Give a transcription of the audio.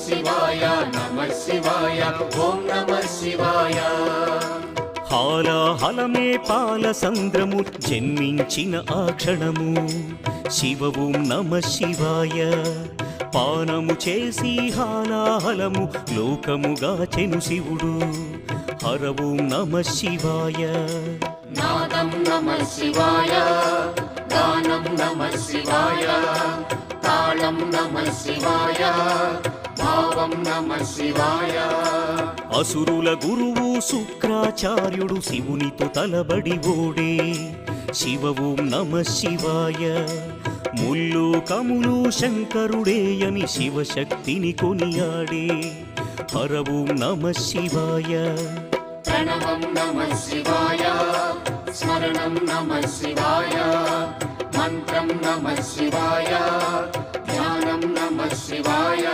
శివాయ నమః శివాయ ఓం నమః శివాయ. హాలాహలమే పాల సంద్రము జన్మించిన ఆ క్షణము శివ ఓం నమః శివాయ. పానము చేసి హాలాహలము లోకముగాచెను శివుడు హర ఓం నమః శివాయ. నాదం నమః శివాయ గానం నమః శివాయ తాళం నమః శివాయ భావం నమః శివాయ. అసురుల గురువు శుక్రాచార్యుడు శివునితో తలబడి ఓడే శివ ఓం నమః శివాయ. ముల్లు కములు శంకరుడే అని శివశక్తిని కొనియాడే హర ఓం నమః శివాయ. ప్రణవం నమః శివాయ స్మరణం నమః శివాయ మంత్రం నమః శివాయ ధ్యానం నమః శివాయ.